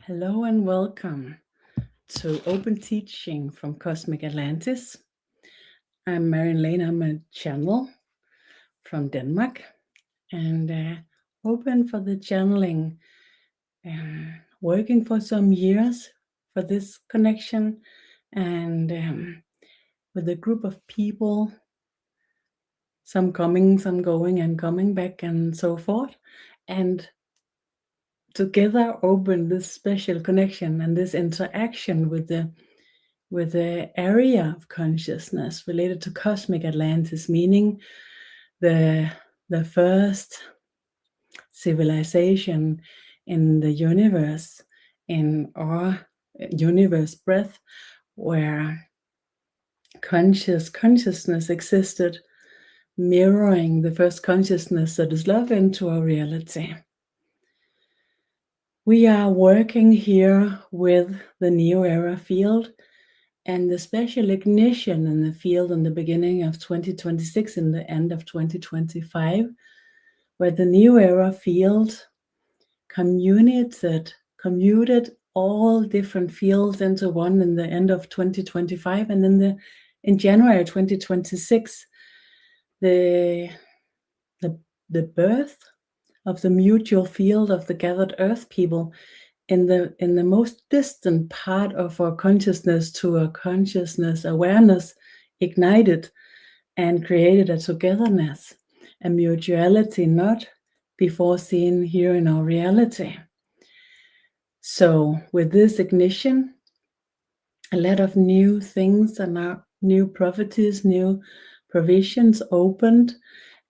Hello and welcome to Open Teaching from Cosmic Atlantis. I'm Marion Lane. I'm a channel from Denmark and open for the channeling. Working for some years for this connection and with a group of people, some coming, some going and coming back and so forth. And together open this special connection and this interaction with the area of consciousness related to Cosmic Atlantis, meaning the first civilization in the universe, in our universe breath, where consciousness existed, mirroring the first consciousness that is love into our reality. We are working here with the Neo Era field and the special ignition in the field in the beginning of 2026 and the end of 2025, where the New Era field commuted all different fields into one in the end of 2025, and in January 2026, the birth of the mutual field of the gathered earth people in the most distant part of our consciousness to a consciousness awareness ignited and created a togetherness, a mutuality not before seen here in our reality. So with this ignition, a lot of new things and new prophecies, new provisions opened,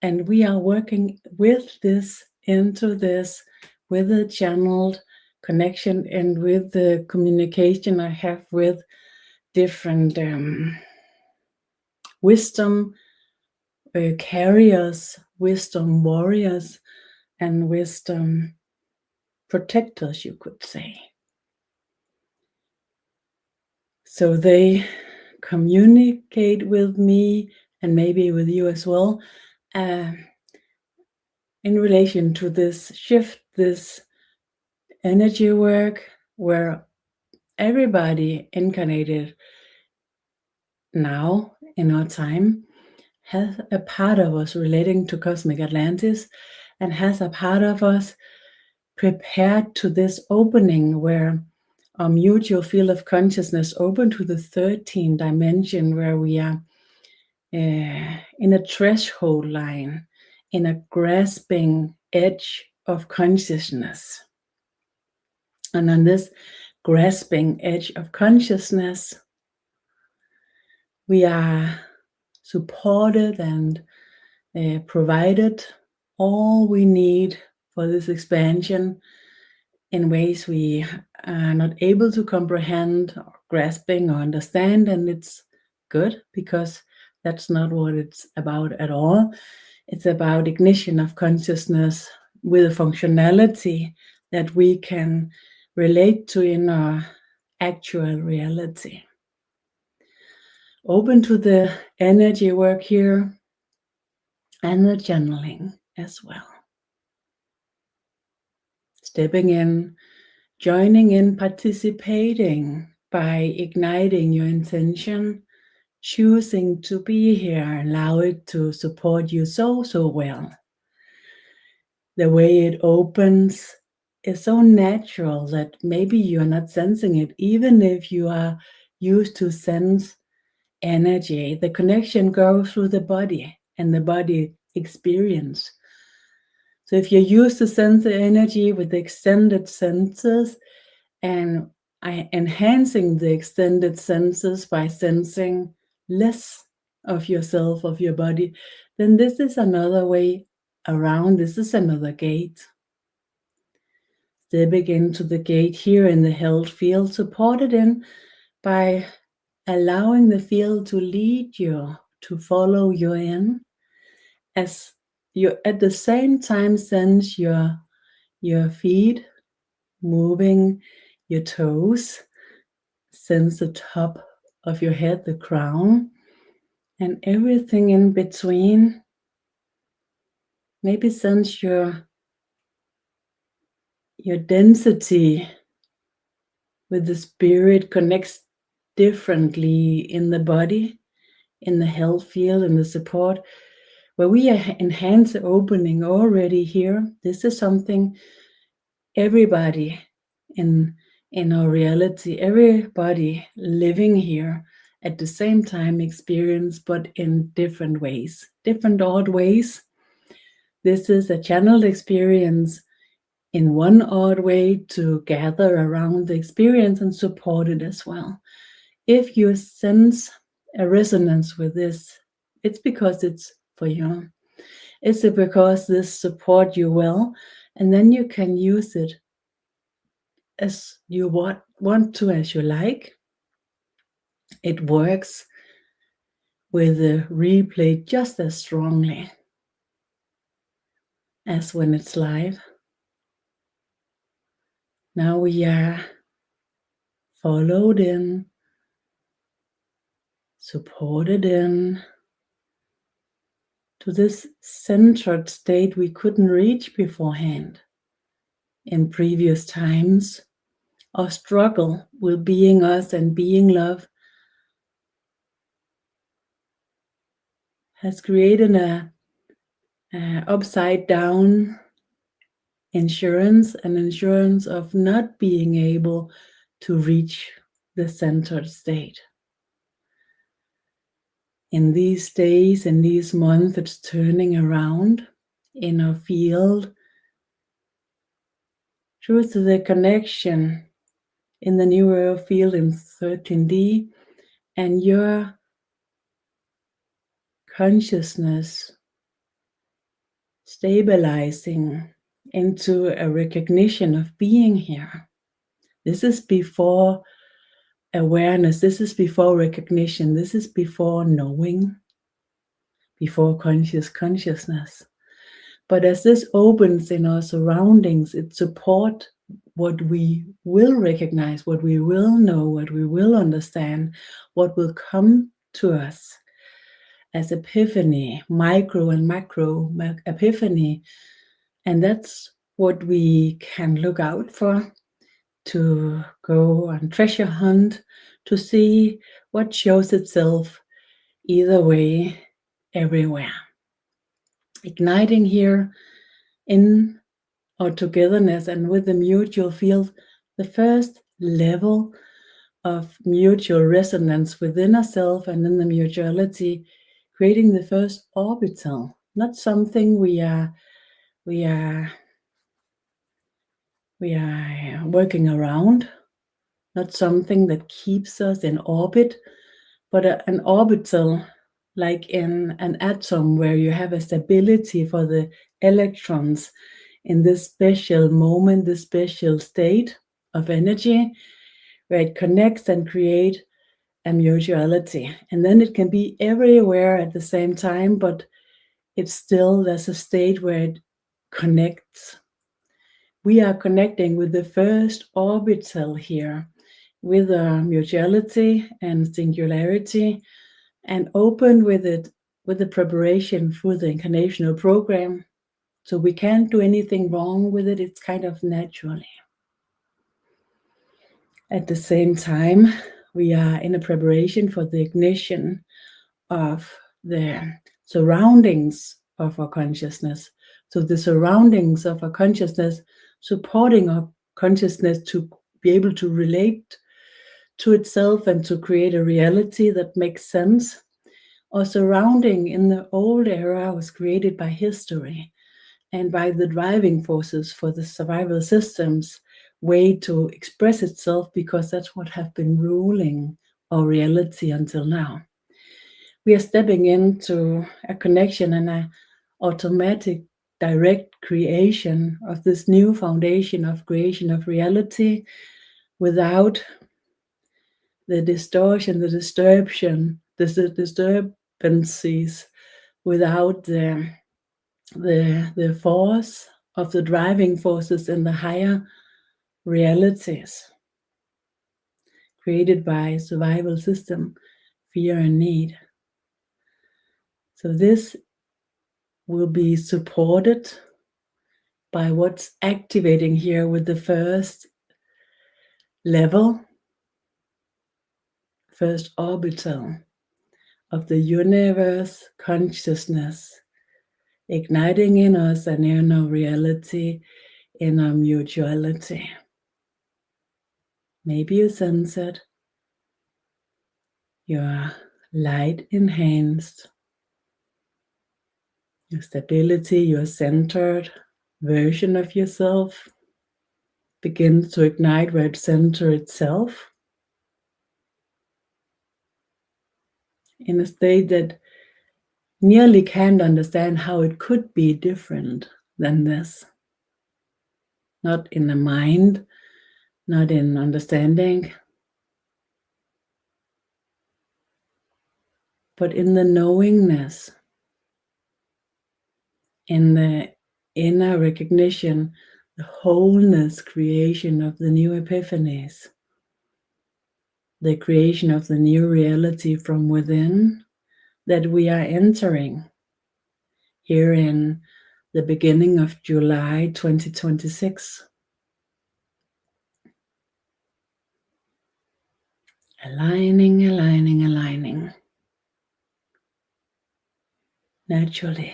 and we are working with this, into this, with the channeled connection and with the communication I have with different wisdom carriers, wisdom warriors, and wisdom protectors, you could say. So they communicate with me and maybe with you as well in relation to this shift, this energy work where everybody incarnated now in our time has a part of us relating to Cosmic Atlantis and has a part of us prepared to this opening where our mutual field of consciousness open to the 13th dimension, where we are in a threshold line, in a grasping edge of consciousness. And on this grasping edge of consciousness, we are supported and provided all we need for this expansion in ways we are not able to comprehend or grasping or understand. And it's good, because that's not what it's about at all. It's about ignition of consciousness with a functionality that we can relate to in our actual reality. Open to the energy work here and the channeling as well. Stepping in, joining in, participating by igniting your intention, choosing to be here, allow it to support you so well. The way it opens is so natural that maybe you're not sensing it, even if you are used to sense energy. The connection goes through the body and the body experience. So if you're used to sense the energy with the extended senses and enhancing the extended senses by sensing less of yourself, of your body, then this is another way around. This is another gate. Stepping into the gate here in the held field, supported in by allowing the field to lead you, to follow you in, as you at the same time sense your feet moving, your toes, sense the top of your head, the crown, and everything in between. Maybe sense your density with the spirit connects differently in the body, in the health field, in the support, where we enhance the opening already here. This is something everybody in our reality, everybody living here at the same time experience, but in different ways, different odd ways. This is a channeled experience in one odd way to gather around the experience and support it as well. If you sense a resonance with this, it's because it's for you. It's because this supports you well, and then you can use it as you want to, as you like. It works with the replay just as strongly as when it's live. Now we are followed in, supported in to this centered state we couldn't reach beforehand. In previous times, our struggle with being us and being love has created a upside down insurance, an insurance of not being able to reach the centered state. In these days, in these months, it's turning around in our field through to the connection in the neural field in 13D, and your consciousness stabilizing into a recognition of being here. This is before awareness, this is before recognition, this is before knowing, before consciousness. But as this opens in our surroundings, it supports what we will recognize, what we will know, what we will understand, what will come to us as epiphany, micro and macro epiphany. And that's what we can look out for, to go on treasure hunt, to see what shows itself either way, everywhere. Igniting here in our togetherness and with the mutual field, the first level of mutual resonance within ourselves and in the mutuality, creating the first orbital, not something we are working around, not something that keeps us in orbit, but an orbital like in an atom where you have a stability for the electrons in this special moment, this special state of energy, where it connects and creates a mutuality. And then it can be everywhere at the same time, but it's still, there's a state where it connects. We are connecting with the first orbital here, with a mutuality and singularity, and open with it, with the preparation for the incarnational program. So we can't do anything wrong with it. It's kind of naturally. At the same time, we are in a preparation for the ignition of the surroundings of our consciousness. So the surroundings of our consciousness, supporting our consciousness to be able to relate to itself and to create a reality that makes sense. Our surrounding in the old era was created by history and by the driving forces for the survival systems way to express itself, because that's what have been ruling our reality until now. We are stepping into a connection and an automatic direct creation of this new foundation of creation of reality without the distortion, the disturbances, without the force of the driving forces in the higher realities created by survival system, fear and need. So this will be supported by what's activating here with the first level, first orbital of the universe consciousness, igniting in us an inner reality, inner mutuality. Maybe you sense it. Your light enhanced, your stability, your centered version of yourself begins to ignite where it centers itself in a state that nearly can't understand how it could be different than this. Not in the mind, not in understanding, but in the knowingness, in the inner recognition, the wholeness creation of the new epiphanies, the creation of the new reality from within that we are entering here in the beginning of July 2026. Aligning, aligning, aligning. Naturally.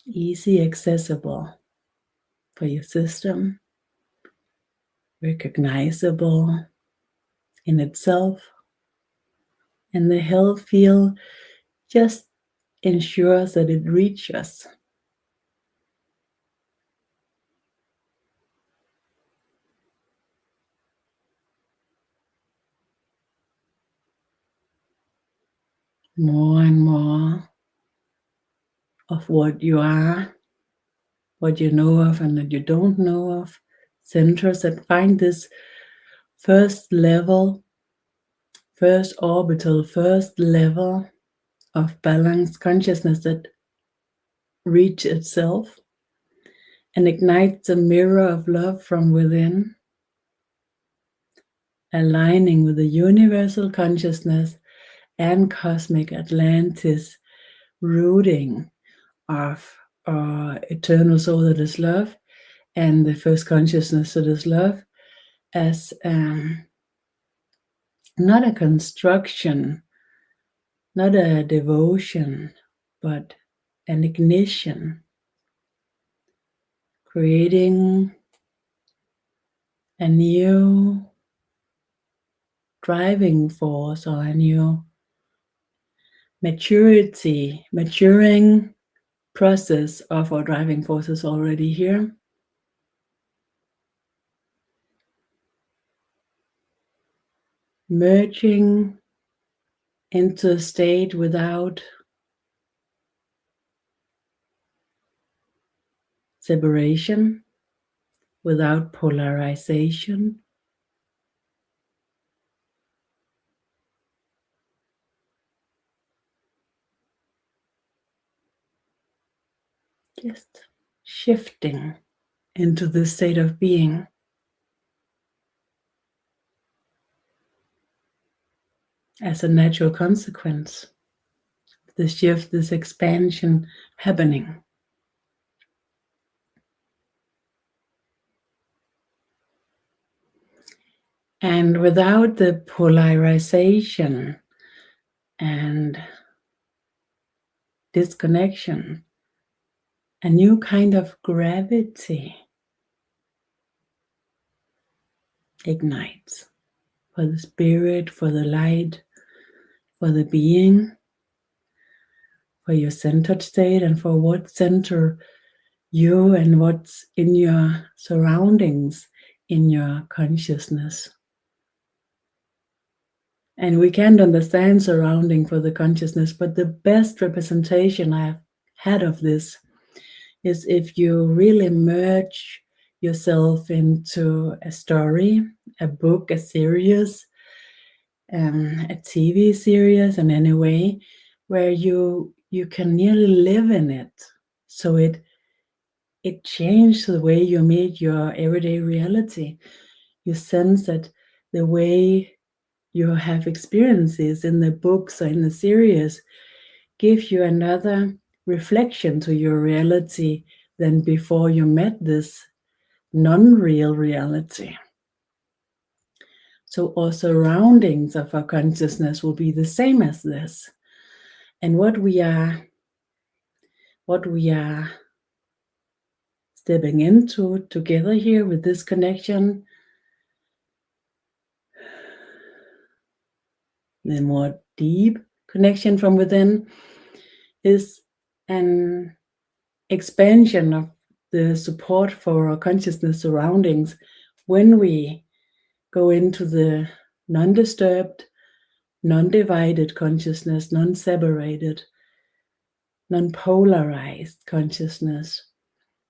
Easy, accessible for your system. Recognizable in itself. And the health feel just ensures that it reaches us. More and more of what you are, what you know of and that you don't know of, centers that find this first level, first orbital, first level of balanced consciousness that reach itself and ignites a mirror of love from within, aligning with the universal consciousness and Cosmic Atlantis rooting of our eternal soul that is love and the first consciousness that is love as not a construction, not a devotion, but an ignition, creating a new driving force or a new maturing process of our driving forces already here. Merging into a state without separation, without polarization. Just shifting into this state of being. As a natural consequence, this shift, this expansion happening. And without the polarization and disconnection, a new kind of gravity ignites for the spirit, for the light, for the being, for your centered state, and for what center you and what's in your surroundings, in your consciousness. And we can't understand surrounding for the consciousness, but the best representation I've had of this is if you really merge yourself into a story, a book, a series, a TV series in any way, where you can nearly live in it. So it changed the way you meet your everyday reality. You sense that the way you have experiences in the books or in the series give you another reflection to your reality than before you met this non-real reality. So our surroundings of our consciousness will be the same as this. And what we are stepping into together here with this connection, the more deep connection from within, is an expansion of the support for our consciousness surroundings when we go into the non-disturbed, non-divided consciousness, non-separated, non-polarized consciousness.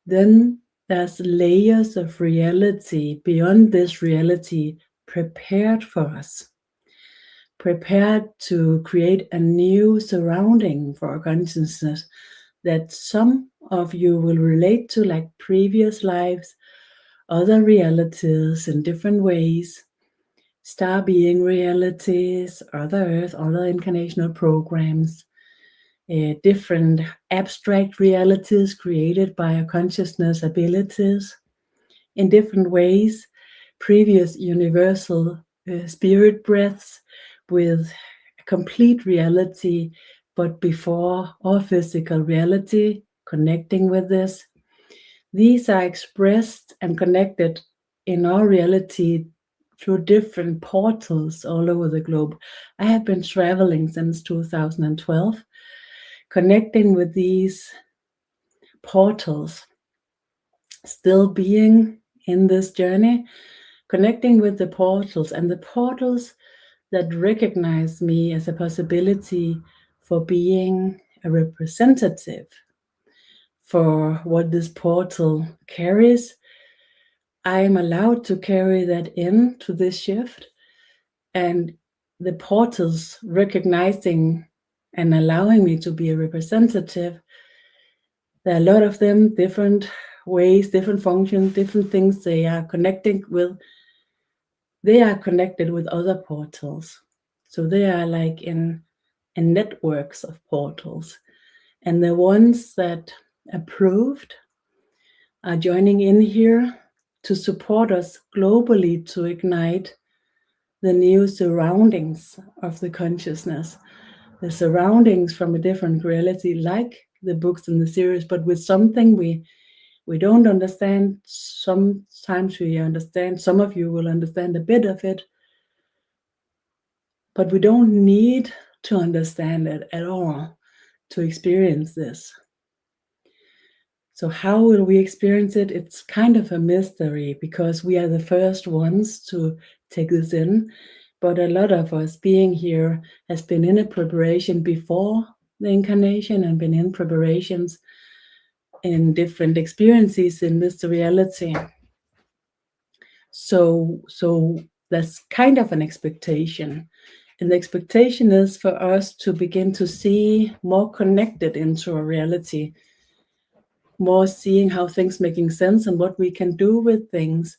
Then there's layers of reality beyond this reality prepared for us, prepared to create a new surrounding for our consciousness that some of you will relate to, like previous lives, other realities in different ways, star being realities, other earth, other incarnational programs, different abstract realities created by our consciousness abilities in different ways, previous universal spirit breaths with a complete reality, but before our physical reality, connecting with this. These are expressed and connected in our reality through different portals all over the globe. I have been traveling since 2012, connecting with these portals, still being in this journey, connecting with the portals, and the portals that recognize me as a possibility for being a representative for what this portal carries. I am allowed to carry that into this shift, and the portals recognizing and allowing me to be a representative. There are a lot of them, different ways, different functions, different things they are connecting with. They are connected with other portals. So they are like in networks of portals. And the ones that approved are joining in here to support us globally to ignite the new surroundings of the consciousness, the surroundings from a different reality, like the books in the series, but with something we don't understand. Sometimes we understand, some of you will understand a bit of it, but we don't need to understand it at all to experience this. So how will we experience it? It's kind of a mystery because we are the first ones to take this in, but a lot of us being here has been in a preparation before the incarnation and been in preparations in different experiences in this reality. So that's kind of an expectation. And the expectation is for us to begin to see more connected into our reality, more seeing how things making sense and what we can do with things,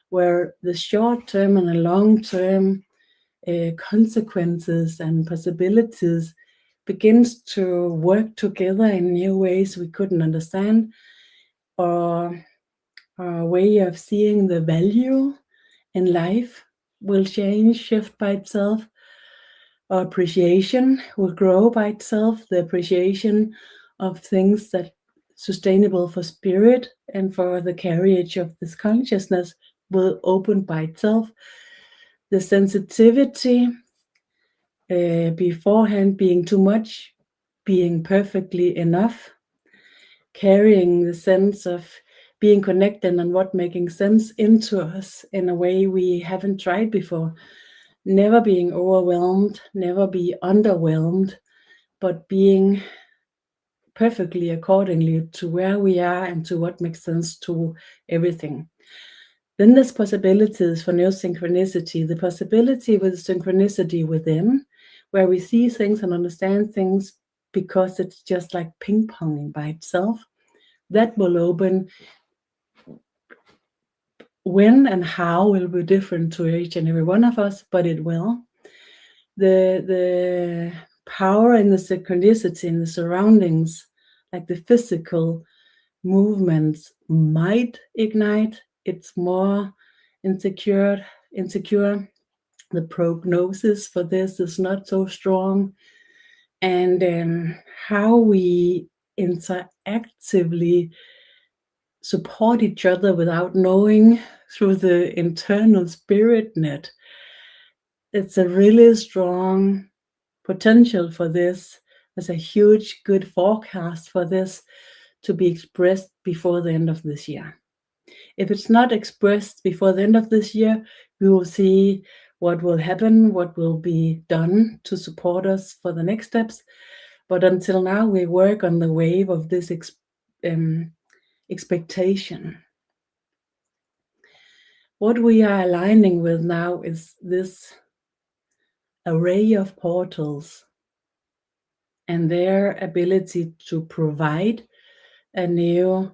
where the short-term and the long-term consequences and possibilities begins to work together in new ways we couldn't understand, or our way of seeing the value in life will change, shift by itself. Our appreciation will grow by itself, the appreciation of things that sustainable for spirit and for the carriage of this consciousness will open by itself. The sensitivity beforehand being too much, being perfectly enough, carrying the sense of being connected and what making sense into us in a way we haven't tried before. Never being overwhelmed, never be underwhelmed, but being perfectly accordingly to where we are and to what makes sense to everything. Then there's possibilities for new synchronicity, the possibility with synchronicity within, where we see things and understand things because it's just like ping-ponging by itself. That will open. When and how will be different to each and every one of us, but it will. The power and the synchronicity in the surroundings, like the physical movements, might ignite it's more insecure. The prognosis for this is not so strong. And how we interactively support each other without knowing through the internal spirit net. It's a really strong potential for this. There's a huge good forecast for this to be expressed before the end of this year. If it's not expressed before the end of this year, we will see what will happen, what will be done to support us for the next steps. But until now, we work on the wave of this expectation. What we are aligning with now is this array of portals and their ability to provide a new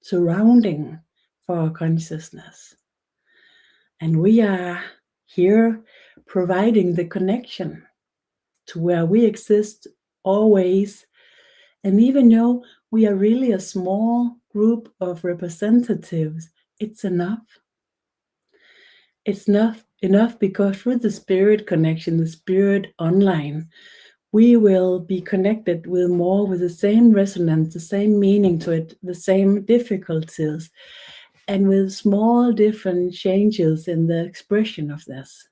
surrounding for our consciousness. And we are here providing the connection to where we exist always. And even though we are really a small group of representatives, it's enough. It's enough because through the spirit connection, the spirit online, we will be connected with more with the same resonance, the same meaning to it, the same difficulties, and with small different changes in the expression of this.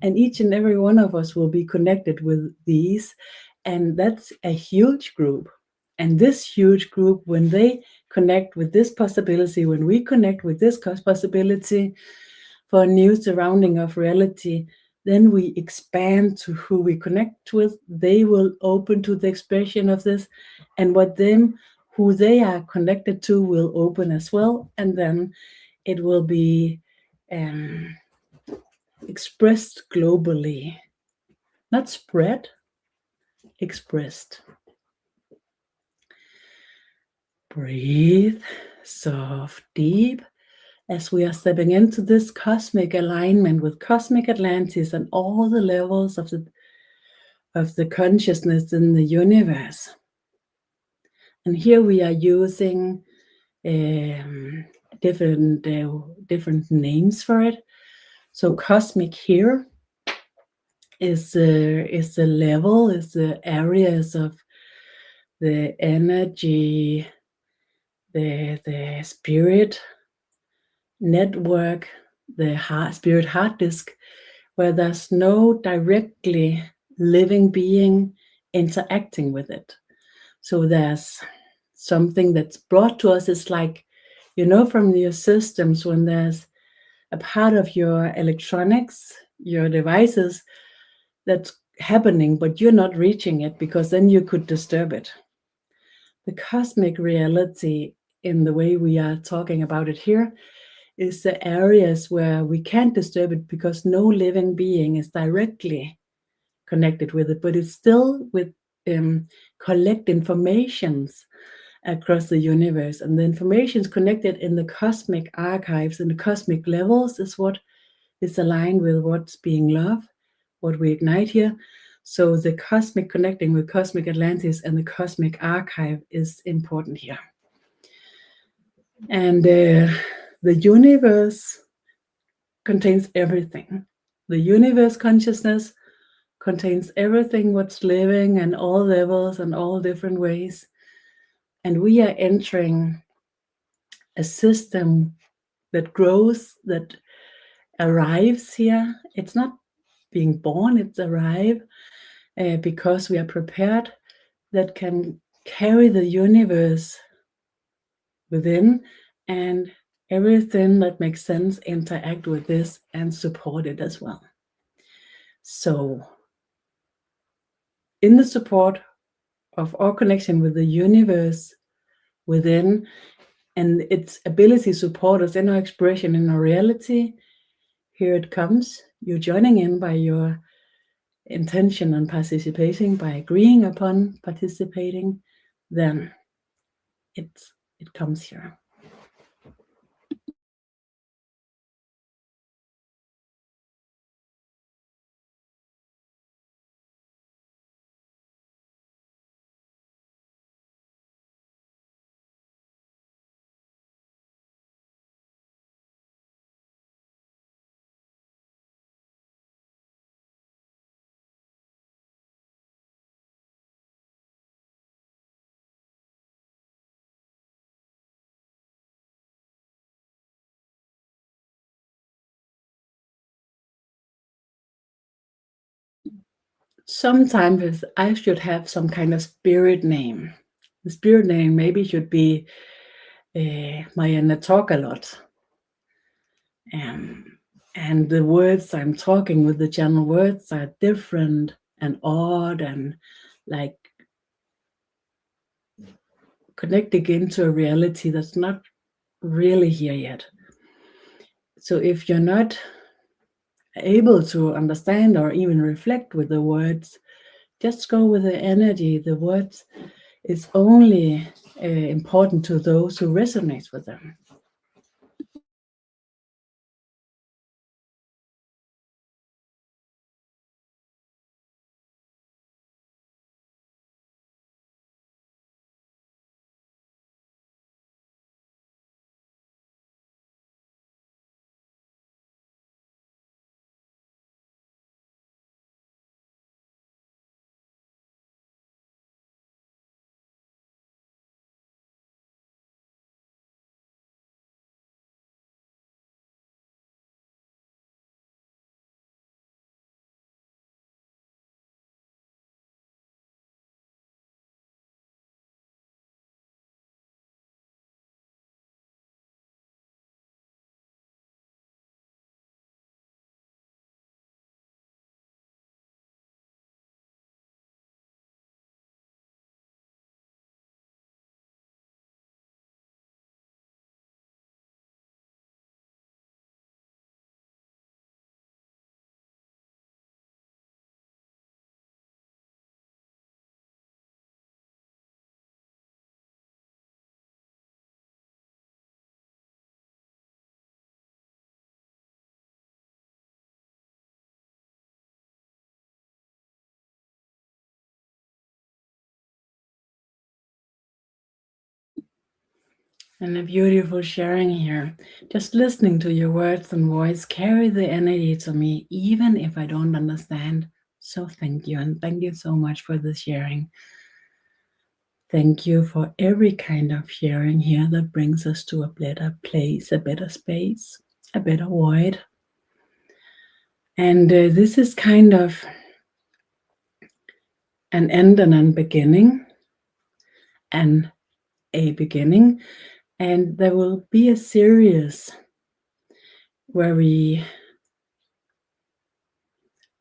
And each and every one of us will be connected with these, and that's a huge group. And this huge group, when they connect with this possibility, when we connect with this possibility for a new surrounding of reality, then we expand to who we connect with. They will open to the expression of this, and who they are connected to will open as well, and then it will be expressed globally, not spread, expressed. Breathe soft, deep, as we are stepping into this cosmic alignment with Cosmic Atlantis and all the levels of the consciousness in the universe. And here we are using different names for it. So cosmic here is the level, is the areas of the energy, the spirit network, the spirit hard disk, where there's no directly living being interacting with it. So there's something that's brought to us. It's like, from your systems, when there's a part of your electronics, your devices, that's happening, but you're not reaching it because then you could disturb it. The cosmic reality, in the way we are talking about it here, is the areas where we can't disturb it because no living being is directly connected with it, but it's still with collect informations across the universe, and the information is connected in the cosmic archives, and the cosmic levels is what is aligned with what's being loved, what we ignite here. So the cosmic connecting with Cosmic Atlantis and the cosmic archive is important here. And the universe contains everything. The universe consciousness contains everything what's living and all levels and all different ways. And we are entering a system that grows, that arrives here. It's not being born, it's arrive because we are prepared, that can carry the universe within, and everything that makes sense interact with this and support it as well. So in the support of our connection with the universe within and its ability to support us in our expression, in our reality, here it comes. You're joining in by your intention and participating, by agreeing upon participating, then it comes here. sometimes I should have some kind of spirit name. The spirit name maybe should be Marianne Talk a Lot. Um, and the words I'm talking with, the channel words, are different and odd and like connecting into a reality that's not really here yet. So if you're not able to understand or even reflect with the words, just go with the energy. The words is only important to those who resonate with them. And a beautiful sharing here. Just listening to your words and voice carry the energy to me, even if I don't understand. So thank you. And thank you so much for the sharing. Thank you for every kind of sharing here that brings us to a better place, a better space, a better void. And this is kind of an end and a beginning, and a beginning. And there will be a series where we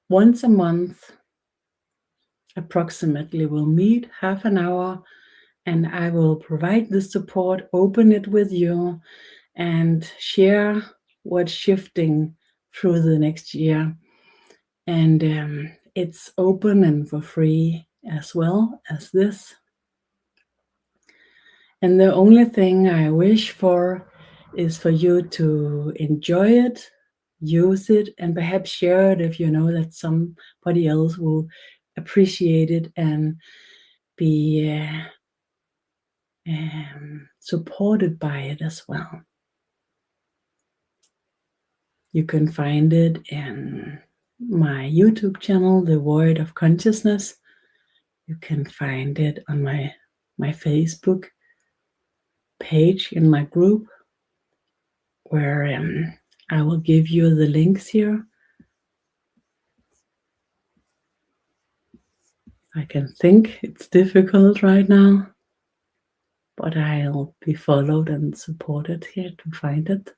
once a month approximately will meet half an hour, and I will provide the support, open it with you, and share what's shifting through the next year. And it's open and for free as well as this. And the only thing I wish for is for you to enjoy it, use it, and perhaps share it if you know that somebody else will appreciate it and be supported by it as well. You can find it in my YouTube channel, The Void of Consciousness. You can find it on my Facebook page in my group, where I will give you the links here. I can think it's difficult right now, but I'll be followed and supported here to find it.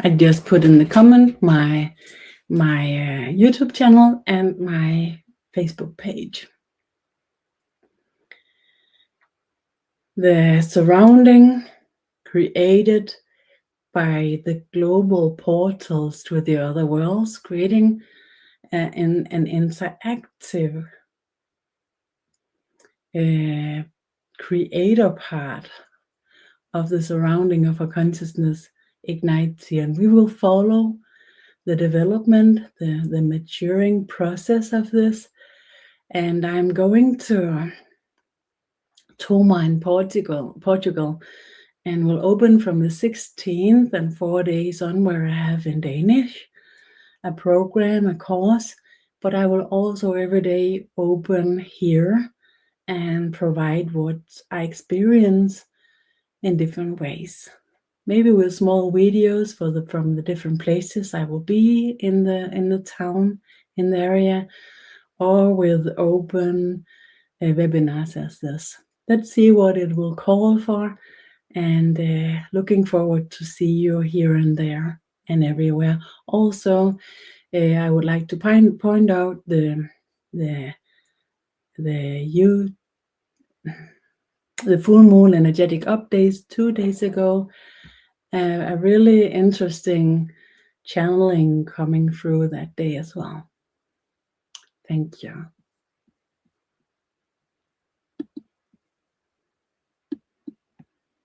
I just put in the comment my YouTube channel and my Facebook page. The surrounding created by the global portals to the other worlds, creating an interactive creator part of the surrounding of our consciousness ignites here, and we will follow the development, the maturing process of this. And I'm going to Toma in Portugal, and will open from the 16th and 4 days on, where I have in Danish a program, a course, but I will also every day open here and provide what I experience in different ways. Maybe with small videos from the different places I will be in the town, in the area, or with open webinars as this. Let's see what it will call for, and looking forward to see you here and there and everywhere. Also, I would like to point out the full moon energetic updates 2 days ago. A really interesting channeling coming through that day as well. Thank you.